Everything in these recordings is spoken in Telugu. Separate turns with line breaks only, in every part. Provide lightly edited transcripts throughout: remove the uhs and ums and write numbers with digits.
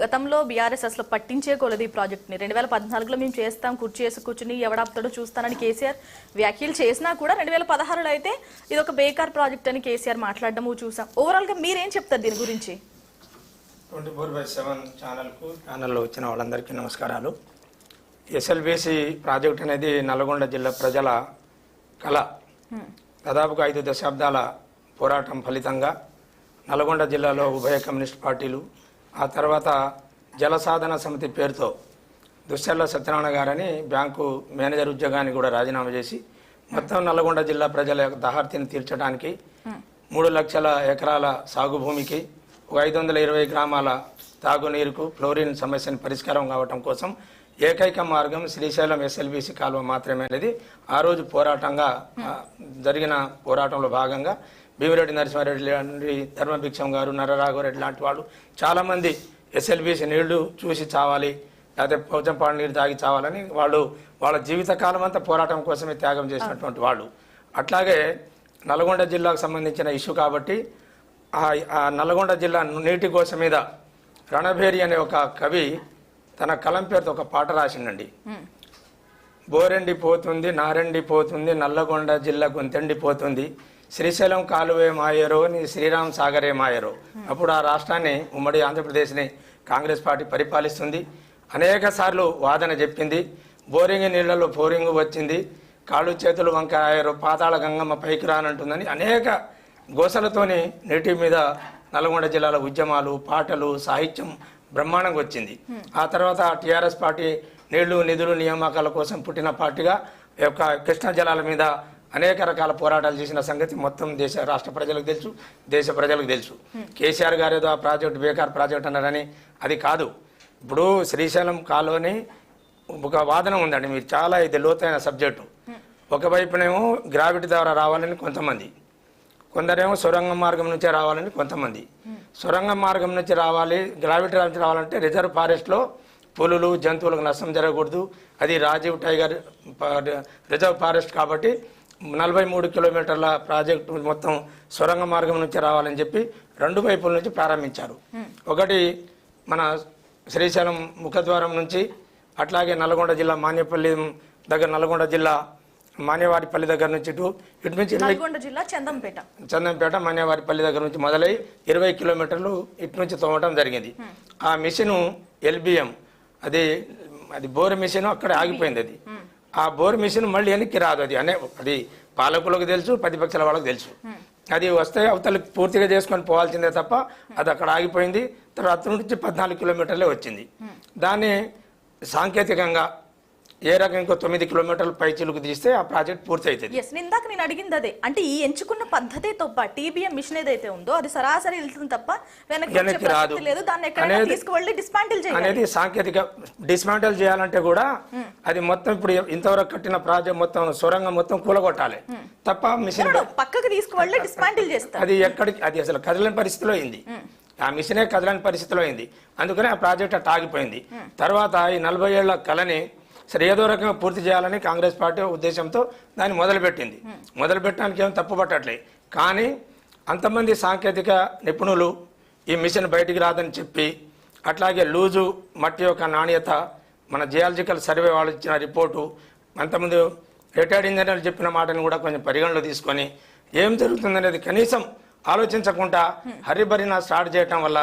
గతంలో బీఆర్ఎస్ అసలు పట్టించేకోలేదు ఈ ప్రాజెక్ట్ని. 2014లో మేము చేస్తాం, కూర్చుని ఎవడాపుతాడో చూస్తానని కేసీఆర్ వ్యాఖ్యలు చేసినా కూడా 2016లో అయితే ఇది ఒక బేకార్ ప్రాజెక్ట్ అని కేసీఆర్ మాట్లాడడము చూసాం. ఓవరాల్ గా మీరేం చెప్తారు దీని గురించి?
24/7 ఛానల్లో వచ్చిన వాళ్ళందరికీ నమస్కారాలు. ఎస్ఎల్బీసీ ప్రాజెక్ట్ అనేది నల్గొండ జిల్లా ప్రజల కళ. దాదాపుగా 5 దశాబ్దాల పోరాటం ఫలితంగా నల్గొండ జిల్లాలో ఉభయ కమ్యూనిస్ట్ పార్టీలు, ఆ తర్వాత జలసాధన సమితి పేరుతో దుశ్శల సత్యనారాయణ గారని బ్యాంకు మేనేజర్ ఉద్యోగాన్ని కూడా రాజీనామా చేసి మొత్తం నల్గొండ జిల్లా ప్రజల యొక్క దాహార్తిని తీర్చడానికి 3 లక్షల ఎకరాల సాగు భూమికి 520 గ్రామాల తాగునీరుకు ఫ్లోరిన్ సమస్యను పరిష్కారం కావటం కోసం ఏకైక మార్గం శ్రీశైలం ఎస్ఎల్బీసీ కాలువ మాత్రమే అనేది ఆ రోజు పోరాటంగా జరిగిన పోరాటంలో భాగంగా భీమిరెడ్డి నరసింహారెడ్డి, ధర్మభిక్షం గారు, నరరాఘవరెడ్డి లాంటి వాళ్ళు చాలామంది ఎస్ఎల్బీసీ నీళ్లు చూసి చావాలి, లేకపోతే పోచంపాడు నీరు తాగి చావాలని వాళ్ళు వాళ్ళ జీవితకాలం అంతా పోరాటం కోసమే త్యాగం చేసినటువంటి వాళ్ళు. అట్లాగే నల్గొండ జిల్లాకు సంబంధించిన ఇష్యూ కాబట్టి ఆ నల్గొండ జిల్లా నీటి కోసం మీద రణభేరి అనే ఒక కవి తన కలం పేరుతో ఒక పాట రాసిండండి. బోరెండి పోతుంది, నారెండి పోతుంది, నల్లగొండ జిల్లా గొంతెండి పోతుంది, శ్రీశైలం కాలువే మాయరో, నీ శ్రీరామ్ సాగరే మాయరో. అప్పుడు ఆ రాష్ట్రాన్ని, ఉమ్మడి ఆంధ్రప్రదేశ్ని కాంగ్రెస్ పార్టీ పరిపాలిస్తుంది. అనేక సార్లు వాదన చెప్పింది. బోరింగ్ నీళ్లలో బోరింగ్ వచ్చింది, కాళ్ళు చేతులు వంకాయరు, పాతాళ గంగమ్మ పైకి రానంటుందని అనేక గోసలతోని నీటి మీద నల్గొండ జిల్లాలో ఉద్యమాలు, పాటలు, సాహిత్యం బ్రహ్మాండంగా వచ్చింది. ఆ తర్వాత టీఆర్ఎస్ పార్టీ నీళ్లు, నిధులు, నియామకాల కోసం పుట్టిన పార్టీగా యొక్క కృష్ణా జలాల మీద అనేక రకాల పోరాటాలు చేసిన సంగతి మొత్తం రాష్ట్ర ప్రజలకు తెలుసు, దేశ ప్రజలకు తెలుసు. కేసీఆర్ గారు ఏదో ఆ ప్రాజెక్టు బేకార్ ప్రాజెక్ట్ అన్నారని అది కాదు. ఇప్పుడు శ్రీశైలం కాలువని ఒక వాదన ఉందండి, మీరు చాలా ఇది లోతైన సబ్జెక్టు. ఒకవైపునేమో గ్రావిటీ ద్వారా రావాలని కొంతమంది, కొందరేమో సొరంగ మార్గం నుంచే రావాలని కొంతమంది. సొరంగ మార్గం నుంచి రావాలి, గ్రావిటీ నుంచి రావాలంటే రిజర్వ్ ఫారెస్ట్లో పులులు, జంతువులకు నష్టం జరగకూడదు, అది రాజీవ్ టైగర్ రిజర్వ్ ఫారెస్ట్ కాబట్టి 43 కిలోమీటర్ల ప్రాజెక్టు మొత్తం సొరంగ మార్గం నుంచి రావాలని చెప్పి 2 వైపుల నుంచి ప్రారంభించారు. ఒకటి మన శ్రీశైలం ముఖద్వారం నుంచి, అట్లాగే నల్గొండ జిల్లా మాన్యపల్లి దగ్గర, నల్గొండ జిల్లా మాన్యవారిపల్లి దగ్గర నుంచి ఇటు నుంచి
నల్గొండ జిల్లా
చందంపేట మాన్యవారిపల్లి దగ్గర నుంచి మొదలై 20 కిలోమీటర్లు ఇటు నుంచి తోమటం జరిగింది. ఆ మిషను ఎల్బిఎం, అది బోర్ మిషన్ అక్కడ ఆగిపోయింది. అది ఆ బోర్ మిషన్ మళ్ళీ వెనక్కి రాదు. అది పాలకులకు తెలుసు, ప్రతిపక్షాల వాళ్ళకి తెలుసు. అది వస్తే అవతలకి పూర్తిగా చేసుకొని పోవాల్సిందే తప్ప అది అక్కడ ఆగిపోయింది. తర్వాత నుంచి 14 కిలోమీటర్లే వచ్చింది. దాన్ని సాంకేతికంగా ఏ రకం ఇంకో 9 కిలోమీటర్ల పై చిలుకు తీస్తే ఆ ప్రాజెక్ట్ పూర్తి అవుతుంది.
ఇందాక నేను అడిగింది అదే, అంటే ఈ ఎంచుకున్న పద్ధతి తప్ప టీబీఎం మిషన్ ఏదైతే ఉందో అది సరాసరి వెళ్తుంది తప్ప వెనక్కి రాదు
అనేది సాంకేతిక. డిస్మాంటిల్ చేయాలంటే కూడా అది మొత్తం ఇప్పుడు ఇంతవరకు కట్టిన ప్రాజెక్ట్ మొత్తం సొరంగం మొత్తం కూలగొట్టాలి తప్ప మిషన్
పక్కకు తీసుకువెళ్ళి డిస్మాంటిల్ చేస్తారు.
అది ఎక్కడికి, అది అసలు కదలని పరిస్థితిలో అయింది. ఆ మిషనే కదలని పరిస్థితిలో అయింది. అందుకని ఆ ప్రాజెక్ట్ అట్లా ఆగిపోయింది. తర్వాత ఈ 40 ఏళ్ల కళని సరే ఏదో రకంగా పూర్తి చేయాలని కాంగ్రెస్ పార్టీ ఉద్దేశంతో దాన్ని మొదలుపెట్టింది. మొదలుపెట్టడానికి ఏం తప్పు పట్టట్లే, కానీ అంతమంది సాంకేతిక నిపుణులు ఈ మిషన్ బయటికి రాదని చెప్పి, అట్లాగే లూజు మట్టి యొక్క నాణ్యత, మన జియాలజికల్ సర్వే వాళ్ళు ఇచ్చిన రిపోర్టు, అంతమంది రిటైర్డ్ ఇంజనీర్లు చెప్పిన మాటను కూడా కొంచెం పరిగణలో తీసుకొని ఏం జరుగుతుందనేది కనీసం ఆలోచించకుండా హరిబరిన స్టార్ట్ చేయటం వల్ల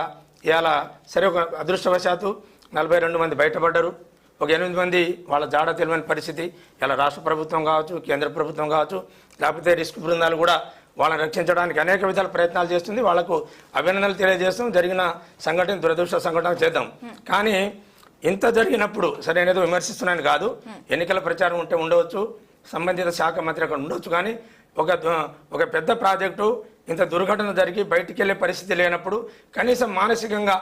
ఇవాళ సరే ఒక అదృష్టవశాత్తు 42 మంది బయటపడ్డారు. ఒక 8 మంది వాళ్ళ జాడ తెలియని పరిస్థితి. ఇలా రాష్ట్ర ప్రభుత్వం కావచ్చు, కేంద్ర ప్రభుత్వం కావచ్చు, లేకపోతే రిస్క్ బృందాలు కూడా వాళ్ళని రక్షించడానికి అనేక విధాల ప్రయత్నాలు చేస్తుంది. వాళ్లకు అభినందనలు తెలియజేస్తాం. జరిగిన సంఘటన దురదృష్ట సంఘటన చేద్దాం. కానీ ఇంత జరిగినప్పుడు సరే ఏదో విమర్శిస్తున్నాను కాదు, ఎన్నికల ప్రచారం ఉంటే ఉండవచ్చు, సంబంధిత శాఖ మంత్రి అక్కడ ఉండవచ్చు, కానీ ఒక పెద్ద ప్రాజెక్టు ఇంత దుర్ఘటన జరిగి బయటికి వెళ్ళే పరిస్థితి లేనప్పుడు కనీసం మానసికంగా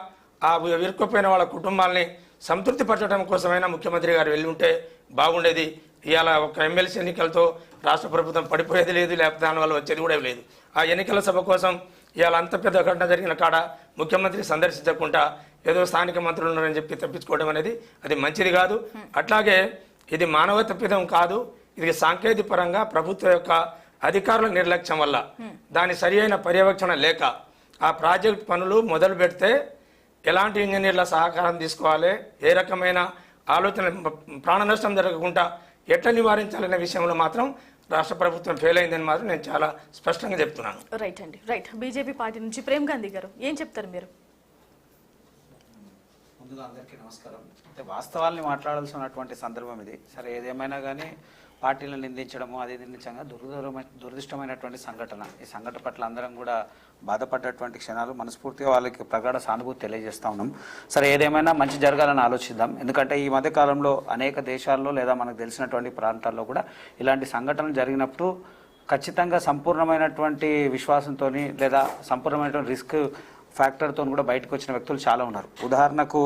ఆ ఇరుక్కుపోయిన వాళ్ళ కుటుంబాలని సంతృప్తి పరచడం కోసమైనా ముఖ్యమంత్రి గారు వెళ్ళి ఉంటే బాగుండేది. ఇవాళ ఒక ఎమ్మెల్సీ ఎన్నికలతో రాష్ట్ర ప్రభుత్వం పడిపోయేది లేదు, లేకపోతే దానివల్ల వచ్చేది కూడా లేదు. ఆ ఎన్నికల సభ కోసం ఇవాళ అంత పెద్ద ఘటన జరిగిన కాడ ముఖ్యమంత్రి సందర్శించకుండా ఏదో స్థానిక మంత్రులు ఉన్నారని చెప్పి తప్పించుకోవడం అనేది అది మంచిది కాదు. అట్లాగే ఇది మానవ తప్పిదం కాదు, ఇది సాంకేతిక పరంగా ప్రభుత్వం యొక్క అధికారుల నిర్లక్ష్యం వల్ల, దాని సరి అయిన పర్యవేక్షణ లేక ఆ ప్రాజెక్ట్ పనులు మొదలు పెడితే ఎలాంటి ఇంజనీర్ల సహకారం తీసుకోవాలి, ఏ రకమైన ఆలోచన ప్రాణ నష్టం జరగకుండా ఎట్లా నివారించాలనే విషయంలో మాత్రం రాష్ట్ర ప్రభుత్వం ఫెయిల్ అయిందని మాత్రం నేను చాలా స్పష్టంగా చెప్తున్నాను.
రైట్ అండి, రైట్. బీజేపీ పార్టీ నుంచి ప్రేమ్ గాంధీ గారు ఏం చెప్తారు మీరు?
ముందుగా అందరికీ నమస్కారం. అయితే వాస్తవాల్ని మాట్లాడాల్సినటువంటి సందర్భం ఇది. సరే, ఏదేమైనా కానీ పార్టీలను నిందించడము అది నిందించగా దురదృష్టమైనటువంటి సంఘటన. ఈ సంఘటన పట్ల అందరం కూడా బాధపడ్డటువంటి క్షణాలు. మనస్ఫూర్తిగా వాళ్ళకి ప్రగాఢ సానుభూతి తెలియజేస్తా ఉన్నాం. సరే, ఏదేమైనా మంచి జరగాలని ఆలోచిద్దాం. ఎందుకంటే ఈ మధ్య కాలంలో అనేక దేశాల్లో లేదా మనకు తెలిసినటువంటి ప్రాంతాల్లో కూడా ఇలాంటి సంఘటనలు జరిగినప్పుడు ఖచ్చితంగా సంపూర్ణమైనటువంటి విశ్వాసంతో లేదా సంపూర్ణమైనటువంటి రిస్క్ ఫ్యాక్టర్తో కూడా బయటకు వచ్చిన వ్యక్తులు చాలా ఉన్నారు. ఉదాహరణకు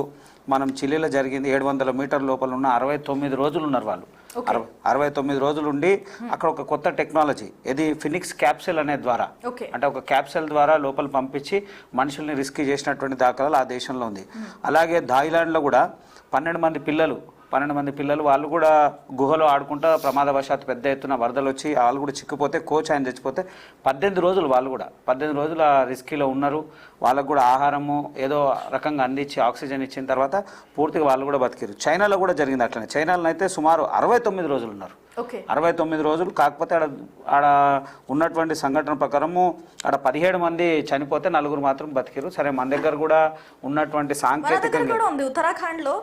మనం చిలీలో జరిగింది, 700 మీటర్ల లోపల ఉన్న 69 రోజులు ఉన్నారు వాళ్ళు. 69 రోజులు ఉండి అక్కడ ఒక కొత్త టెక్నాలజీ, ఇది ఫినిక్స్ క్యాప్సూల్ అనే ద్వారా, అంటే ఒక క్యాప్సూల్ ద్వారా లోపల పంపించి మనుషుల్ని రిస్క్ చేసినటువంటి దాఖలాలు ఆ దేశంలో ఉంది. అలాగే థాయిలాండ్లో కూడా 12 మంది పిల్లలు వాళ్ళు కూడా గుహలో ఆడుకుంటా ప్రమాదవశాత్తు పెద్ద ఎత్తున వరదలు వచ్చి వాళ్ళు కూడా చిక్కుపోతే కోచ్ ఆయన చచ్చిపోతే 18 రోజులు వాళ్ళు కూడా 18 రోజులు ఆ రిస్కీలో ఉన్నారు. వాళ్ళకు కూడా ఆహారము ఏదో రకంగా అందించి ఆక్సిజన్ ఇచ్చిన తర్వాత పూర్తిగా వాళ్ళు కూడా బతికారు. చైనాలో కూడా జరిగింది అట్లనే. చైనాలో అయితే సుమారు 69 రోజులు ఉన్నారు. 69 రోజులు. కాకపోతే ఆడ ఉన్నటువంటి సంఘటన ప్రకారము ఆడ 17 మంది చనిపోతే 4 మాత్రం బతికారు. సరే, మన దగ్గర కూడా ఉన్నటువంటి సాంకేతికంగా
ఉత్తరాఖండ్ లో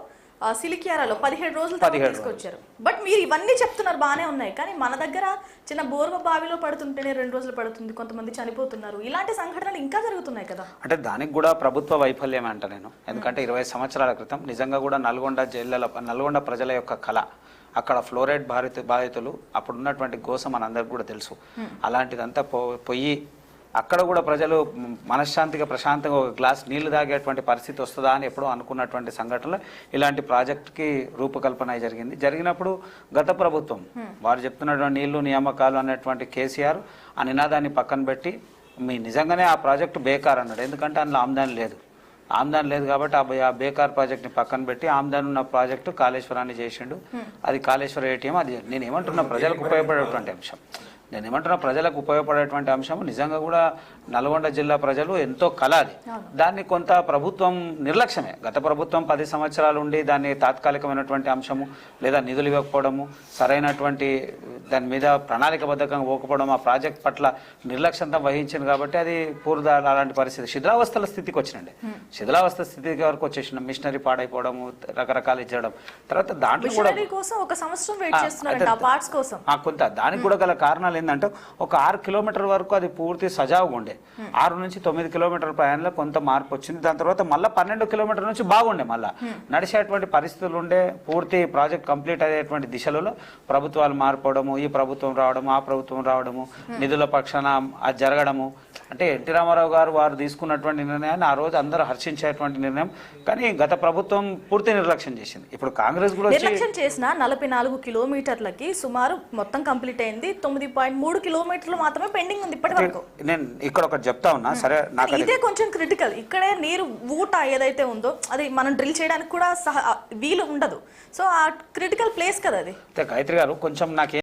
సిలికియారాలో 17 రోజులు తీసుకొచ్చారు. బట్ మీరు ఇవన్నీ చెప్తున్నారు బాగానే ఉన్నాయి, కానీ మన దగ్గర చిన్న బోర్వ బావిలో పడుతుంటేనే 2 రోజులు పడుతుంది, కొంతమంది చనిపోతున్నారు. ఇలాంటి సంఘటనలు ఇంకా జరుగుతున్నాయి కదా.
అంటే దానికి కూడా ప్రభుత్వ వైఫల్యం అంట నేను. ఎందుకంటే 20 సంవత్సరాల క్రితం నిజంగా కూడా నల్గొండ ప్రజల యొక్క కళ, అక్కడ ఫ్లోరైడ్ బాధితులు అప్పుడు ఉన్నటువంటి గోస మనందరికి కూడా తెలుసు. అలాంటిదంతా పోయి అక్కడ కూడా ప్రజలు మనశ్శాంతిగా ప్రశాంతంగా ఒక గ్లాస్ నీళ్లు తాగేటువంటి పరిస్థితి వస్తుందా అని ఎప్పుడో అనుకున్నటువంటి సంఘటనలు ఇలాంటి ప్రాజెక్టుకి రూపకల్పన జరిగినప్పుడు గత ప్రభుత్వం వారు చెప్తున్నటువంటి నీళ్లు నియామకాలు అనేటువంటి కేసీఆర్ ఆ నినాదాన్ని పక్కన పెట్టి నిజంగానే ఆ ప్రాజెక్టు బేకార్ అన్నాడు. ఎందుకంటే అందులో ఆమ్దాన్ లేదు కాబట్టి ఆ బేకార్ ప్రాజెక్ట్ని పక్కన పెట్టి ఆమ్దాన్ ఉన్న ప్రాజెక్టు కాళేశ్వరాన్ని చేసిండు. అది కాళేశ్వర ఏటీఎం. అది నేను ఏమంటున్నా, ప్రజలకు ఉపయోగపడేటువంటి అంశం. ప్రజలకు ఉపయోగపడేటువంటి అంశం నిజంగా కూడా నల్గొండ జిల్లా ప్రజలు ఎంతో కళ అది. దాన్ని కొంత ప్రభుత్వం నిర్లక్ష్యమే. గత ప్రభుత్వం 10 సంవత్సరాలు ఉండి దాన్ని తాత్కాలికమైనటువంటి అంశము లేదా నిధులు ఇవ్వకపోవడము, సరైనటువంటి దాని మీద ప్రణాళికబద్ధంగా పోకపోవడం, ఆ ప్రాజెక్ట్ పట్ల నిర్లక్ష్యంతో వహించింది కాబట్టి అది అలాంటి పరిస్థితి శిథిలావస్థల స్థితికి వచ్చినండి. శిథిలావస్థ స్థితికి వరకు వచ్చేసిన మిషనరీ పాడైపోవడము, రకరకాలు ఇచ్చడం. తర్వాత దాంట్లో కూడా కొంత దానికి కూడా గల కారణాలు ఏంటంటే ఒక 6 కిలోమీటర్ల వరకు అది పూర్తి సజావుగా ఉండే. 6 నుంచి 9 కిలోమీటర్ల ప్రయాణంలో కొంత మార్పు వచ్చింది. దాని తర్వాత మళ్ళీ 12 కిలోమీటర్ల నుంచి బాగుండే, మళ్ళీ నడిచేటువంటి పరిస్థితులు ఉండే. పూర్తి ప్రాజెక్ట్ కంప్లీట్ అయ్యేటువంటి దిశలో ప్రభుత్వాలు మారిపోవడము, ఈ ప్రభుత్వం రావడము, ఆ ప్రభుత్వం రావడము, నిధుల పక్షాన అది జరగడము. అంటే ఎన్టీ రామారావు గారు వారు తీసుకున్నటువంటి నిర్ణయాన్ని ఆ రోజు అందరూ హర్షించేటువంటి నిర్ణయం. కానీ గత ప్రభుత్వం పూర్తి నిర్లక్ష్యం చేసింది. ఇప్పుడు కాంగ్రెస్ కూడా
నిర్లక్ష్యం చేసిన 44 కిలోమీటర్లకి సుమారు మొత్తం కంప్లీట్ అయింది. 9.3 కిలోమీటర్లు మాత్రమే పెండింగ్ ఉంది ఇప్పటి వరకు.
నేను ఇక్కడ ఒకటి చెప్తా ఉన్నా. సరే, నాకు
ఇదే కొంచెం క్రిటికల్. ఇక్కడే నీరు ఊట ఏదైతే ఉందో అది మనం డ్రిల్ చేయడానికి కూడా వీలు ఉండదు. సో ఆ క్రిటికల్ ప్లేస్ కదా అది.
గాయత్రి గారు కొంచెం నాకు